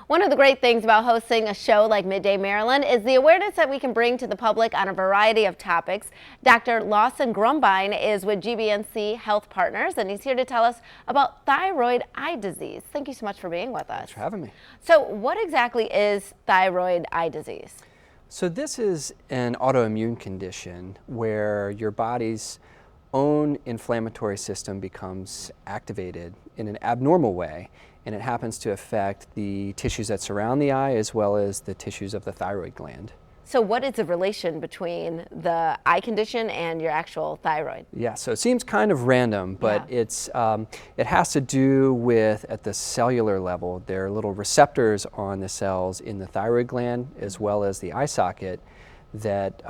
One of the great things about hosting a show like Midday Maryland is the awareness that we can bring to the public on a variety of topics. Dr. Lawson Grumbine is with GBMC Health Partners, and he's here to tell us about thyroid eye disease. Thank you so much for being with us. Thanks for having me. So what exactly is thyroid eye disease? So this is an autoimmune condition where your body's own inflammatory system becomes activated in an abnormal way, and it happens to affect the tissues that surround the eye as well as the tissues of the thyroid gland. So what is the relation between the eye condition and your actual thyroid? Yeah, so it seems kind of random, but Yeah. it has to do with, at the cellular level, there are little receptors on the cells in the thyroid gland as well as the eye socket that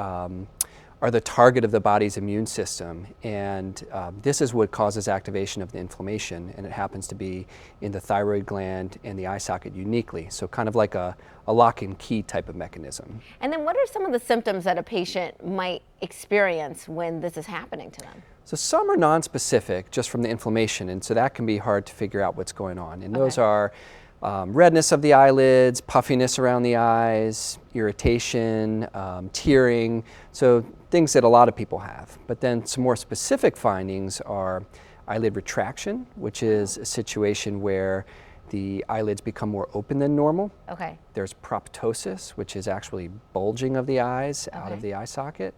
are the target of the body's immune system, and this is what causes activation of the inflammation, and it happens to be in the thyroid gland and the eye socket uniquely, so kind of like a lock and key type of mechanism. And then what are some of the symptoms that a patient might experience when this is happening to them? So some are non-specific just from the inflammation, and so that can be hard to figure out what's going on, and those are redness of the eyelids, puffiness around the eyes, irritation, tearing, so things that a lot of people have. But then some more specific findings are eyelid retraction, which is a situation where the eyelids become more open than normal. Okay. There's proptosis, which is actually bulging of the eyes out of the eye socket.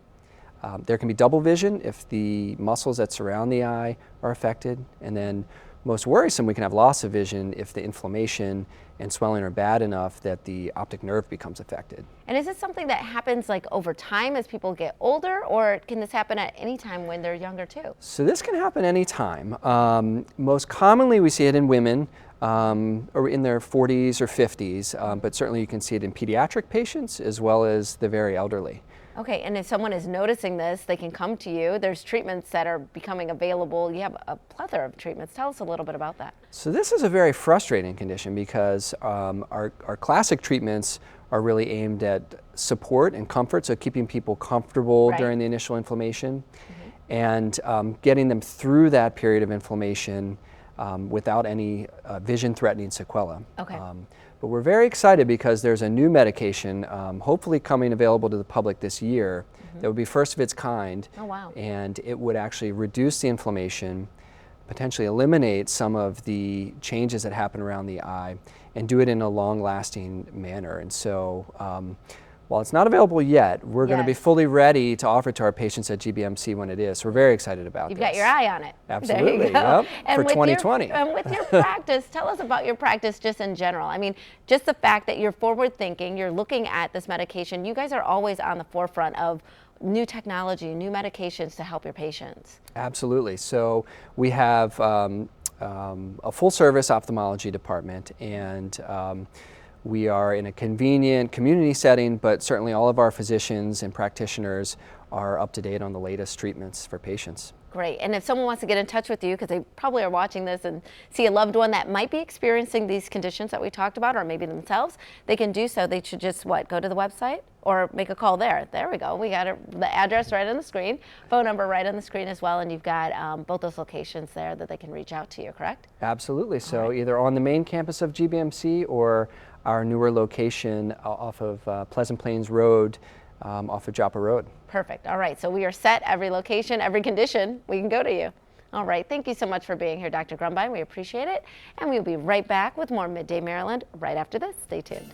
There can be double vision if the muscles that surround the eye are affected, and then most worrisome, we can have loss of vision if the inflammation and swelling are bad enough that the optic nerve becomes affected. And is this something that happens like over time as people get older, or can this happen at any time when they're younger too? So this can happen anytime. Most commonly we see it in women or in their 40s or 50s, but certainly you can see it in pediatric patients as well as the very elderly. Okay, and if someone is noticing this, they can come to you. There's treatments that are becoming available. You have a plethora of treatments. Tell us a little bit about that. So this is a very frustrating condition because our classic treatments are really aimed at support and comfort, so keeping people comfortable during the initial inflammation and getting them through that period of inflammation without any vision-threatening sequelae. Okay. But we're very excited because there's a new medication hopefully coming available to the public this year that would be first of its kind. Oh, wow. And it would actually reduce the inflammation, potentially eliminate some of the changes that happen around the eye, and do it in a long-lasting manner. And so while it's not available yet, we're going to be fully ready to offer it to our patients at GBMC when it is. So we're very excited about this. You've got your eye on it. Absolutely, There you go. yep, And for 2020. And with your practice, tell us about your practice just in general. I mean, just the fact that you're forward thinking, you're looking at this medication, you guys are always on the forefront of new technology, new medications to help your patients. Absolutely. So we have a full service ophthalmology department, and we are in a convenient community setting, but certainly all of our physicians and practitioners are up to date on the latest treatments for patients. Great. And if someone wants to get in touch with you, because they probably are watching this and see a loved one that might be experiencing these conditions that we talked about, or maybe themselves, they can do so. They should just, go to the website or make a call there. There we go. We got the address right on the screen, phone number right on the screen as well, and you've got both those locations there that they can reach out to you, correct? Absolutely. So either on the main campus of GBMC or our newer location off of Pleasant Plains Road, off of Joppa Road. Perfect. All right. So we are set. Every location, every condition, we can go to you. All right. Thank you so much for being here, Dr. Grumbine. We appreciate it. And we'll be right back with more Midday Maryland right after this. Stay tuned.